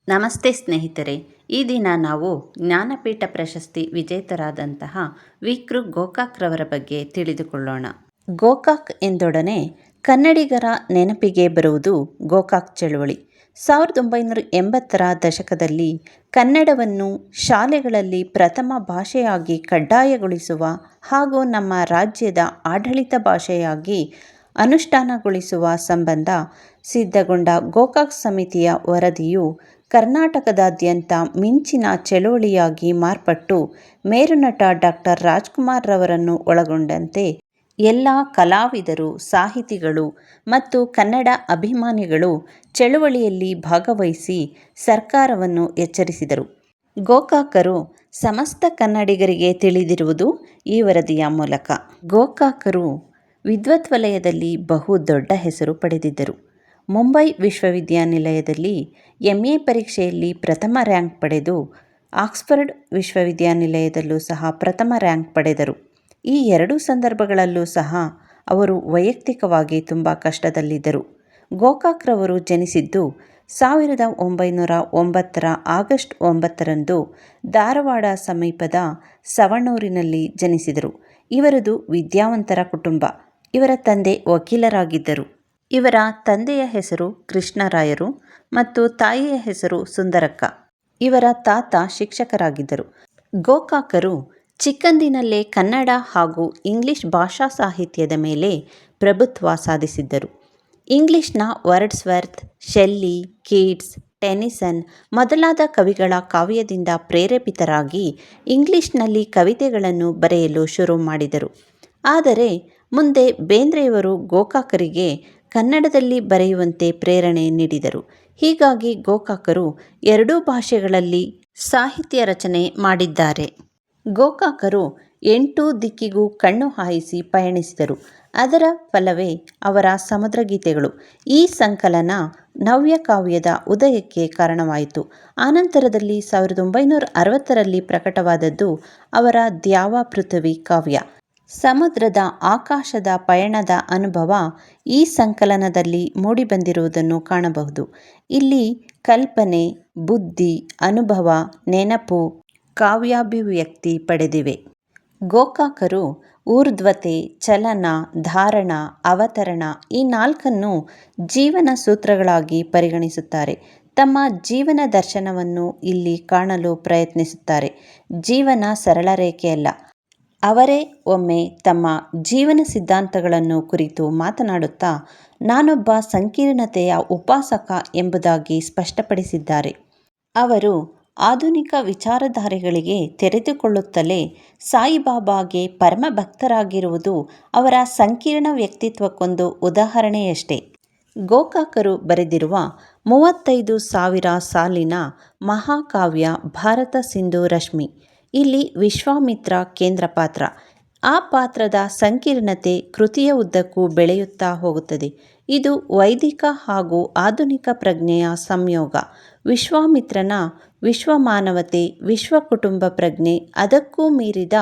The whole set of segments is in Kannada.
ನಮಸ್ತೆ ಸ್ನೇಹಿತರೆ, ಈ ದಿನ ನಾವು ಜ್ಞಾನಪೀಠ ಪ್ರಶಸ್ತಿ ವಿಜೇತರಾದಂತಹ ವಿ.ಕೃ. ಗೋಕಾಕ್ರವರ ಬಗ್ಗೆ ತಿಳಿದುಕೊಳ್ಳೋಣ. ಗೋಕಾಕ್ ಎಂದೊಡನೆ ಕನ್ನಡಿಗರ ನೆನಪಿಗೆ ಬರುವುದು ಗೋಕಾಕ್ ಚಳುವಳಿ. 1980ರ ದಶಕದಲ್ಲಿ ಕನ್ನಡವನ್ನು ಶಾಲೆಗಳಲ್ಲಿ ಪ್ರಥಮ ಭಾಷೆಯಾಗಿ ಕಡ್ಡಾಯಗೊಳಿಸುವ ಹಾಗೂ ನಮ್ಮ ರಾಜ್ಯದ ಆಡಳಿತ ಭಾಷೆಯಾಗಿ ಅನುಷ್ಠಾನಗೊಳಿಸುವ ಸಂಬಂಧ ಸಿದ್ಧಗೊಂಡ ಗೋಕಾಕ್ ಸಮಿತಿಯ ವರದಿಯು ಕರ್ನಾಟಕದಾದ್ಯಂತ ಮಿಂಚಿನ ಚಳುವಳಿಯಾಗಿ ಮಾರ್ಪಟ್ಟು ಮೇರುನಟ ಡಾಕ್ಟರ್ ರಾಜ್ಕುಮಾರ್ ರವರನ್ನು ಒಳಗೊಂಡಂತೆ ಎಲ್ಲ ಕಲಾವಿದರು, ಸಾಹಿತಿಗಳು ಮತ್ತು ಕನ್ನಡ ಅಭಿಮಾನಿಗಳು ಚಳುವಳಿಯಲ್ಲಿ ಭಾಗವಹಿಸಿ ಸರ್ಕಾರವನ್ನು ಎಚ್ಚರಿಸಿದರು. ಗೋಕಾಕರು ಸಮಸ್ತ ಕನ್ನಡಿಗರಿಗೆ ತಿಳಿದಿರುವುದು ಈ ವರದಿಯ ಮೂಲಕ. ಗೋಕಾಕರು ವಿದ್ವತ್ ವಲಯದಲ್ಲಿ ದೊಡ್ಡ ಹೆಸರು ಪಡೆದಿದ್ದರು. ಮುಂಬೈ ವಿಶ್ವವಿದ್ಯಾನಿಲಯದಲ್ಲಿ MA ಪರೀಕ್ಷೆಯಲ್ಲಿ ಪ್ರಥಮ ರ್ಯಾಂಕ್ ಪಡೆದು ಆಕ್ಸ್ಫರ್ಡ್ ವಿಶ್ವವಿದ್ಯಾನಿಲಯದಲ್ಲೂ ಸಹ ಪ್ರಥಮ ರ್ಯಾಂಕ್ ಪಡೆದರು. ಈ ಎರಡೂ ಸಂದರ್ಭಗಳಲ್ಲೂ ಸಹ ಅವರು ವೈಯಕ್ತಿಕವಾಗಿ ತುಂಬ ಕಷ್ಟದಲ್ಲಿದ್ದರು. ಗೋಕಾಕ್ರವರು ಜನಿಸಿದ್ದು 1909ರ ಆಗಸ್ಟ್ 9ರಂದು ಧಾರವಾಡ ಸಮೀಪದ ಸವಣೂರಿನಲ್ಲಿ ಜನಿಸಿದರು. ಇವರದು ವಿದ್ಯಾವಂತರ ಕುಟುಂಬ. ಇವರ ತಂದೆ ವಕೀಲರಾಗಿದ್ದರು. ಇವರ ತಂದೆಯ ಹೆಸರು ಕೃಷ್ಣರಾಯರು ಮತ್ತು ತಾಯಿಯ ಹೆಸರು ಸುಂದರಕ್ಕ. ಇವರ ತಾತ ಶಿಕ್ಷಕರಾಗಿದ್ದರು. ಗೋಕಾಕರು ಚಿಕ್ಕಂದಿನಲ್ಲೇ ಕನ್ನಡ ಹಾಗೂ ಇಂಗ್ಲಿಷ್ ಭಾಷಾ ಸಾಹಿತ್ಯದ ಮೇಲೆ ಪ್ರಭುತ್ವ ಸಾಧಿಸಿದ್ದರು. ಇಂಗ್ಲಿಷ್ನ ವರ್ಡ್ಸ್ವರ್ತ್, ಶೆಲ್ಲಿ, ಕೀಟ್ಸ್, ಟೆನಿಸನ್ ಮೊದಲಾದ ಕವಿಗಳ ಕಾವ್ಯದಿಂದ ಪ್ರೇರೇಪಿತರಾಗಿ ಇಂಗ್ಲಿಷ್ನಲ್ಲಿ ಕವಿತೆಗಳನ್ನು ಬರೆಯಲು ಶುರು ಮಾಡಿದರು. ಆದರೆ ಮುಂದೆ ಬೇಂದ್ರೆಯವರು ಗೋಕಾಕರಿಗೆ ಕನ್ನಡದಲ್ಲಿ ಬರೆಯುವಂತೆ ಪ್ರೇರಣೆ ನೀಡಿದರು. ಹೀಗಾಗಿ ಗೋಕಾಕರು ಎರಡೂ ಭಾಷೆಗಳಲ್ಲಿ ಸಾಹಿತ್ಯ ರಚನೆ ಮಾಡಿದ್ದಾರೆ. ಗೋಕಾಕರು 8 ದಿಕ್ಕಿಗೂ ಕಣ್ಣು ಹಾಯಿಸಿ ಪಯಣಿಸಿದರು. ಅದರ ಫಲವೇ ಅವರ ಸಮುದ್ರಗೀತೆಗಳು. ಈ ಸಂಕಲನ ನವ್ಯಕಾವ್ಯದ ಉದಯಕ್ಕೆ ಕಾರಣವಾಯಿತು. ಆನಂತರದಲ್ಲಿ 1960ರಲ್ಲಿ ಪ್ರಕಟವಾದದ್ದು ಅವರ ದ್ಯಾವ ಪೃಥ್ವಿ ಕಾವ್ಯ. ಸಮುದ್ರದ ಆಕಾಶದ ಪಯಣದ ಅನುಭವ ಈ ಸಂಕಲನದಲ್ಲಿ ಮೂಡಿಬಂದಿರುವುದನ್ನು ಕಾಣಬಹುದು. ಇಲ್ಲಿ ಕಲ್ಪನೆ, ಬುದ್ಧಿ, ಅನುಭವ, ನೆನಪು, ಕಾವ್ಯಾಭಿವ್ಯಕ್ತಿ ಪಡೆದಿವೆ. ಗೋಕಾಕರು ಊರ್ಧ್ವತೆ, ಚಲನ, ಧಾರಣ, ಅವತರಣ ಈ 4ನ್ನು ಜೀವನ ಸೂತ್ರಗಳಾಗಿ ಪರಿಗಣಿಸುತ್ತಾರೆ. ತಮ್ಮ ಜೀವನ ದರ್ಶನವನ್ನು ಇಲ್ಲಿ ಕಾಣಲು ಪ್ರಯತ್ನಿಸುತ್ತಾರೆ. ಜೀವನ ಸರಳ ರೇಖೆಯಲ್ಲ. ಅವರೇ ಒಮ್ಮೆ ತಮ್ಮ ಜೀವನ ಸಿದ್ಧಾಂತಗಳನ್ನು ಕುರಿತು ಮಾತನಾಡುತ್ತಾ ನಾನೊಬ್ಬ ಸಂಕೀರ್ಣತೆಯ ಉಪಾಸಕ ಎಂಬುದಾಗಿ ಸ್ಪಷ್ಟಪಡಿಸಿದ್ದಾರೆ. ಅವರು ಆಧುನಿಕ ವಿಚಾರಧಾರೆಗಳಿಗೆ ತೆರೆದುಕೊಳ್ಳುತ್ತಲೇ ಸಾಯಿಬಾಬಾಗೆ ಪರಮ ಭಕ್ತರಾಗಿರುವುದು ಅವರ ಸಂಕೀರ್ಣ ವ್ಯಕ್ತಿತ್ವಕ್ಕೊಂದು ಉದಾಹರಣೆಯಷ್ಟೇ. ಗೋಕಾಕರು ಬರೆದಿರುವ 35,000 ಸಾಲಿನ ಮಹಾಕಾವ್ಯ ಭಾರತ ಸಿಂಧು ರಶ್ಮಿ. ಇಲ್ಲಿ ವಿಶ್ವಾಮಿತ್ರ ಕೇಂದ್ರ ಪಾತ್ರ. ಆ ಪಾತ್ರದ ಸಂಕೀರ್ಣತೆ ಕೃತಿಯ ಉದ್ದಕ್ಕೂ ಬೆಳೆಯುತ್ತಾ ಹೋಗುತ್ತದೆ. ಇದು ವೈದಿಕ ಹಾಗೂ ಆಧುನಿಕ ಪ್ರಜ್ಞೆಯ ಸಂಯೋಗ. ವಿಶ್ವಾಮಿತ್ರನ ವಿಶ್ವಮಾನವತೆ, ವಿಶ್ವಕುಟುಂಬ ಪ್ರಜ್ಞೆ, ಅದಕ್ಕೂ ಮೀರಿದ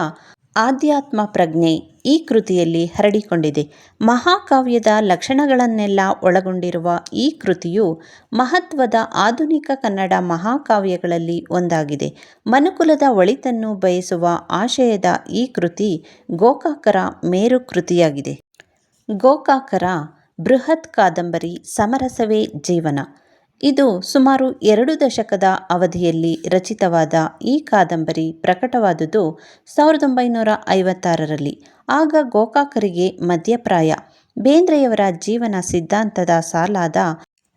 ಆಧ್ಯಾತ್ಮ ಪ್ರಜ್ಞೆ ಈ ಕೃತಿಯಲ್ಲಿ ಹರಡಿಕೊಂಡಿದೆ. ಮಹಾಕಾವ್ಯದ ಲಕ್ಷಣಗಳನ್ನೆಲ್ಲ ಒಳಗೊಂಡಿರುವ ಈ ಕೃತಿಯು ಮಹತ್ವದ ಆಧುನಿಕ ಕನ್ನಡ ಮಹಾಕಾವ್ಯಗಳಲ್ಲಿ ಒಂದಾಗಿದೆ. ಮನುಕುಲದ ಒಳಿತನ್ನು ಬಯಸುವ ಆಶಯದ ಈ ಕೃತಿ ಗೋಕಾಕರ ಮೇರು ಕೃತಿಯಾಗಿದೆ. ಗೋಕಾಕರ ಬೃಹತ್ ಕಾದಂಬರಿ ಸಮರಸವೇ ಜೀವನ. ಇದು ಸುಮಾರು 2 ದಶಕದ ಅವಧಿಯಲ್ಲಿ ರಚಿತವಾದ ಈ ಕಾದಂಬರಿ ಪ್ರಕಟವಾದುದು 1956ರಲ್ಲಿ. ಆಗ ಗೋಕಾಕರಿಗೆ ಮಧ್ಯಪ್ರಾಯ. ಬೇಂದ್ರೆಯವರ ಜೀವನ ಸಿದ್ಧಾಂತದ ಸಾಲಾದ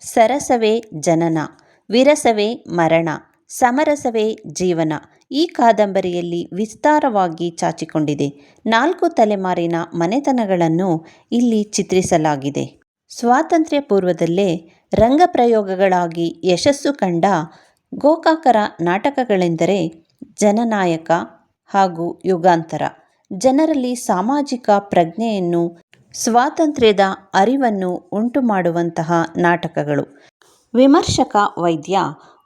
ಸರಸವೇ ಜನನ, ವಿರಸವೇ ಮರಣ, ಸಮರಸವೇ ಜೀವನ ಈ ಕಾದಂಬರಿಯಲ್ಲಿ ವಿಸ್ತಾರವಾಗಿ ಚಾಚಿಕೊಂಡಿದೆ. 4 ತಲೆಮಾರಿನ ಮನೆತನಗಳನ್ನು ಇಲ್ಲಿ ಚಿತ್ರಿಸಲಾಗಿದೆ. ಸ್ವಾತಂತ್ರ್ಯ ಪೂರ್ವದಲ್ಲೇ ರಂಗಪ್ರಯೋಗಗಳಾಗಿ ಯಶಸ್ಸು ಕಂಡ ಗೋಕಾಕರ ನಾಟಕಗಳೆಂದರೆ ಜನನಾಯಕ ಹಾಗೂ ಯುಗಾಂತರ. ಜನರಲ್ಲಿ ಸಾಮಾಜಿಕ ಪ್ರಜ್ಞೆಯನ್ನು, ಸ್ವಾತಂತ್ರ್ಯದ ಅರಿವನ್ನು ಉಂಟುಮಾಡುವಂತಹ ನಾಟಕಗಳು. ವಿಮರ್ಶಕ ವೈದ್ಯ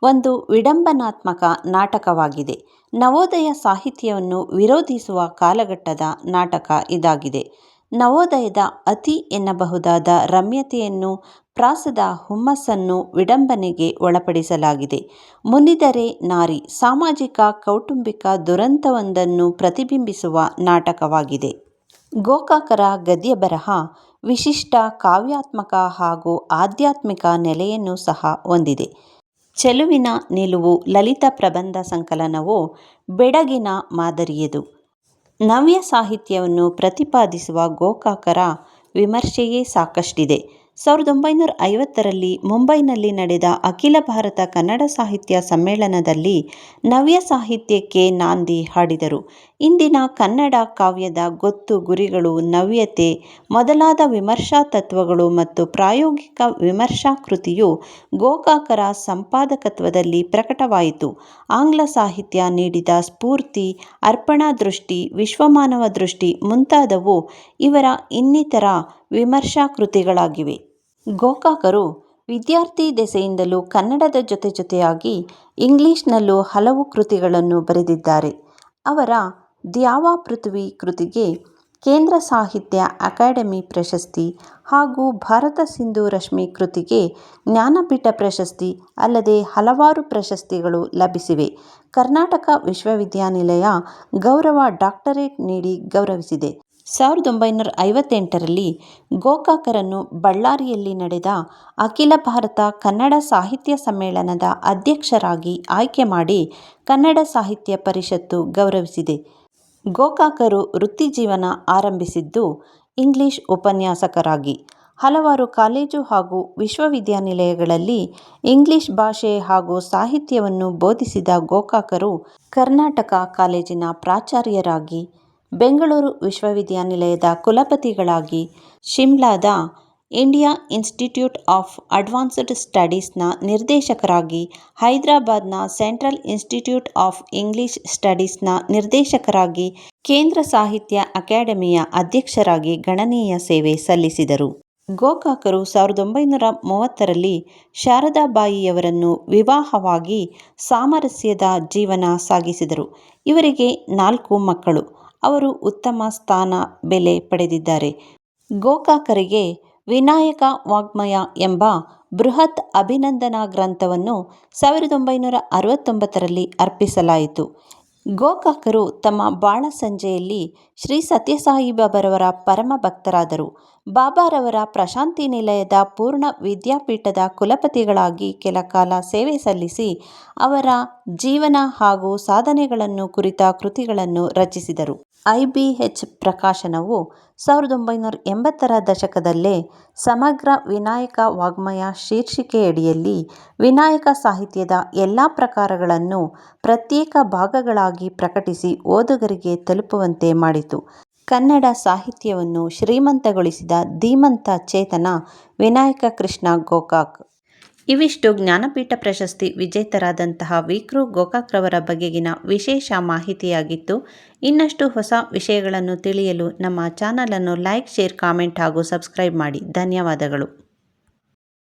ಒಂದು ವಿಡಂಬನಾತ್ಮಕ ನಾಟಕವಾಗಿದೆ. ನವೋದಯ ಸಾಹಿತ್ಯವನ್ನು ವಿರೋಧಿಸುವ ಕಾಲಘಟ್ಟದ ನಾಟಕ ಇದಾಗಿದೆ. ನವೋದಯದ ಅತಿ ಎನ್ನಬಹುದಾದ ರಮ್ಯತೆಯನ್ನು ಪ್ರಾಸದ ಹುಮ್ಮಸ್ಸನ್ನು ವಿಡಂಬನೆಗೆ ಒಳಪಡಿಸಲಾಗಿದೆ. ಮುನಿದರೆ ನಾರಿ ಸಾಮಾಜಿಕ ಕೌಟುಂಬಿಕ ದುರಂತವೊಂದನ್ನು ಪ್ರತಿಬಿಂಬಿಸುವ ನಾಟಕವಾಗಿದೆ. ಗೋಕಾಕರ ಗದ್ಯ ಬರಹ ವಿಶಿಷ್ಟ ಕಾವ್ಯಾತ್ಮಕ ಹಾಗೂ ಆಧ್ಯಾತ್ಮಿಕ ನೆಲೆಯನ್ನು ಸಹ ಹೊಂದಿದೆ. ಚೆಲುವಿನ ನಿಲುವು ಲಲಿತ ಪ್ರಬಂಧ ಸಂಕಲನವು ಬೆಡಗಿನ ಮಾದರಿಯದು. ನವ್ಯ ಸಾಹಿತ್ಯವನ್ನು ಪ್ರತಿಪಾದಿಸುವ ಗೋಕಾಕರ ವಿಮರ್ಶೆಯೇ ಸಾಕಷ್ಟಿದೆ. 1950ರಲ್ಲಿ ಮುಂಬೈನಲ್ಲಿ ನಡೆದ ಅಖಿಲ ಭಾರತ ಕನ್ನಡ ಸಾಹಿತ್ಯ ಸಮ್ಮೇಳನದಲ್ಲಿ ನವ್ಯ ಸಾಹಿತ್ಯಕ್ಕೆ ನಾಂದಿ ಹಾಡಿದರು. ಇಂದಿನ ಕನ್ನಡ ಕಾವ್ಯದ ಗೊತ್ತು ಗುರಿಗಳು, ನವ್ಯತೆ ಮೊದಲಾದ ವಿಮರ್ಶಾ ತತ್ವಗಳು ಮತ್ತು ಪ್ರಾಯೋಗಿಕ ವಿಮರ್ಶಾ ಕೃತಿಯು ಗೋಕಾಕರ ಸಂಪಾದಕತ್ವದಲ್ಲಿ ಪ್ರಕಟವಾಯಿತು. ಆಂಗ್ಲ ಸಾಹಿತ್ಯ ನೀಡಿದ ಸ್ಫೂರ್ತಿ, ಅರ್ಪಣಾ ದೃಷ್ಟಿ, ವಿಶ್ವಮಾನವ ದೃಷ್ಟಿ ಮುಂತಾದವು ಇವರ ಇನ್ನಿತರ ವಿಮರ್ಶಾ ಕೃತಿಗಳಾಗಿವೆ. ಗೋಕಾಕರು ವಿದ್ಯಾರ್ಥಿ ದೆಸೆಯಿಂದಲೂ ಕನ್ನಡದ ಜೊತೆಯಾಗಿ ಇಂಗ್ಲಿಷ್ನಲ್ಲೂ ಹಲವು ಕೃತಿಗಳನ್ನು ಬರೆದಿದ್ದಾರೆ. ಅವರ ದ್ಯಾವ ಪೃಥ್ವಿ ಕೃತಿಗೆ ಕೇಂದ್ರ ಸಾಹಿತ್ಯ ಅಕಾಡೆಮಿ ಪ್ರಶಸ್ತಿ ಹಾಗೂ ಭಾರತ ಸಿಂಧು ರಶ್ಮಿ ಕೃತಿಗೆ ಜ್ಞಾನಪೀಠ ಪ್ರಶಸ್ತಿ ಅಲ್ಲದೆ ಹಲವಾರು ಪ್ರಶಸ್ತಿಗಳು ಲಭಿಸಿವೆ. ಕರ್ನಾಟಕ ವಿಶ್ವವಿದ್ಯಾನಿಲಯ ಗೌರವ ಡಾಕ್ಟರೇಟ್ ನೀಡಿ ಗೌರವಿಸಿದೆ. 1958ರಲ್ಲಿ ಗೋಕಾಕರನ್ನು ಬಳ್ಳಾರಿಯಲ್ಲಿ ನಡೆದ ಅಖಿಲ ಭಾರತ ಕನ್ನಡ ಸಾಹಿತ್ಯ ಸಮ್ಮೇಳನದ ಅಧ್ಯಕ್ಷರಾಗಿ ಆಯ್ಕೆ ಮಾಡಿ ಕನ್ನಡ ಸಾಹಿತ್ಯ ಪರಿಷತ್ತು ಗೌರವಿಸಿದೆ. ಗೋಕಾಕರು ವೃತ್ತಿಜೀವನ ಆರಂಭಿಸಿದ್ದು ಇಂಗ್ಲಿಷ್ ಉಪನ್ಯಾಸಕರಾಗಿ. ಹಲವಾರು ಕಾಲೇಜು ಹಾಗೂ ವಿಶ್ವವಿದ್ಯಾನಿಲಯಗಳಲ್ಲಿ ಇಂಗ್ಲಿಷ್ ಭಾಷೆ ಹಾಗೂ ಸಾಹಿತ್ಯವನ್ನು ಬೋಧಿಸಿದ ಗೋಕಾಕರು ಕರ್ನಾಟಕ ಕಾಲೇಜಿನ ಪ್ರಾಚಾರ್ಯರಾಗಿ, ಬೆಂಗಳೂರು ವಿಶ್ವವಿದ್ಯಾನಿಲಯದ ಕುಲಪತಿಗಳಾಗಿ, ಶಿಮ್ಲಾದ ಇಂಡಿಯಾ ಇನ್ಸ್ಟಿಟ್ಯೂಟ್ ಆಫ್ ಅಡ್ವಾನ್ಸ್ಡ್ ಸ್ಟಡೀಸ್ನ ನಿರ್ದೇಶಕರಾಗಿ, ಹೈದರಾಬಾದ್ನ ಸೆಂಟ್ರಲ್ ಇನ್ಸ್ಟಿಟ್ಯೂಟ್ ಆಫ್ ಇಂಗ್ಲಿಷ್ ಸ್ಟಡೀಸ್ನ ನಿರ್ದೇಶಕರಾಗಿ, ಕೇಂದ್ರ ಸಾಹಿತ್ಯ ಅಕಾಡೆಮಿಯ ಅಧ್ಯಕ್ಷರಾಗಿ ಗಣನೀಯ ಸೇವೆ ಸಲ್ಲಿಸಿದರು. ಗೋಕಾಕರು 1930ರಲ್ಲಿ ಶಾರದಾಬಾಯಿಯವರನ್ನು ವಿವಾಹವಾಗಿ ಸಾಮರಸ್ಯದ ಜೀವನ ಸಾಗಿಸಿದರು. ಇವರಿಗೆ 4 ಮಕ್ಕಳು. ಅವರು ಉತ್ತಮ ಸ್ಥಾನ, ಬೆಲೆ ಪಡೆದಿದ್ದಾರೆ. ಗೋಕಾಕರಿಗೆ ವಿನಾಯಕ ವಾಙ್ಮಯ ಎಂಬ ಬೃಹತ್ ಅಭಿನಂದನಾ ಗ್ರಂಥವನ್ನು 1969ರಲ್ಲಿ ಅರ್ಪಿಸಲಾಯಿತು. ಗೋಕಾಕರು ತಮ್ಮ ಬಾಳ ಸಂಜೆಯಲ್ಲಿ ಶ್ರೀ ಸತ್ಯಸಾಯಿಬಾಬಾರವರ ಪರಮ ಭಕ್ತರಾದರು. ಬಾಬಾರವರ ಪ್ರಶಾಂತಿ ನಿಲಯದ ಪೂರ್ಣ ವಿದ್ಯಾಪೀಠದ ಕುಲಪತಿಗಳಾಗಿ ಕೆಲಕಾಲ ಸೇವೆ ಸಲ್ಲಿಸಿ ಅವರ ಜೀವನ ಹಾಗೂ ಸಾಧನೆಗಳನ್ನು ಕುರಿತ ಕೃತಿಗಳನ್ನು ರಚಿಸಿದರು. IBH ಪ್ರಕಾಶನವು 1980ರ ದಶಕದಲ್ಲೇ ಸಮಗ್ರ ವಿನಾಯಕ ವಾಙ್ಮಯ ಶೀರ್ಷಿಕೆಯಡಿಯಲ್ಲಿ ವಿನಾಯಕ ಸಾಹಿತ್ಯದ ಎಲ್ಲ ಪ್ರಕಾರಗಳನ್ನು ಪ್ರತ್ಯೇಕ ಭಾಗಗಳಾಗಿ ಪ್ರಕಟಿಸಿ ಓದುಗರಿಗೆ ತಲುಪುವಂತೆ ಮಾಡಿತು. ಕನ್ನಡ ಸಾಹಿತ್ಯವನ್ನು ಶ್ರೀಮಂತಗೊಳಿಸಿದ ಧೀಮಂತ ಚೇತನ ವಿನಾಯಕ ಕೃಷ್ಣ ಗೋಕಾಕ್. ಇವಿಷ್ಟು ಜ್ಞಾನಪೀಠ ಪ್ರಶಸ್ತಿ ವಿಜೇತರಾದಂತಹ ವಿ.ಕೃ. ಗೋಕಾಕ್ರವರ ಬಗೆಗಿನ ವಿಶೇಷ ಮಾಹಿತಿಯಾಗಿತ್ತು. ಇನ್ನಷ್ಟು ಹೊಸ ವಿಷಯಗಳನ್ನು ತಿಳಿಯಲು ನಮ್ಮ ಚಾನಲನ್ನು ಲೈಕ್, ಶೇರ್, ಕಾಮೆಂಟ್ ಹಾಗೂ ಸಬ್ಸ್ಕ್ರೈಬ್ ಮಾಡಿ. ಧನ್ಯವಾದಗಳು.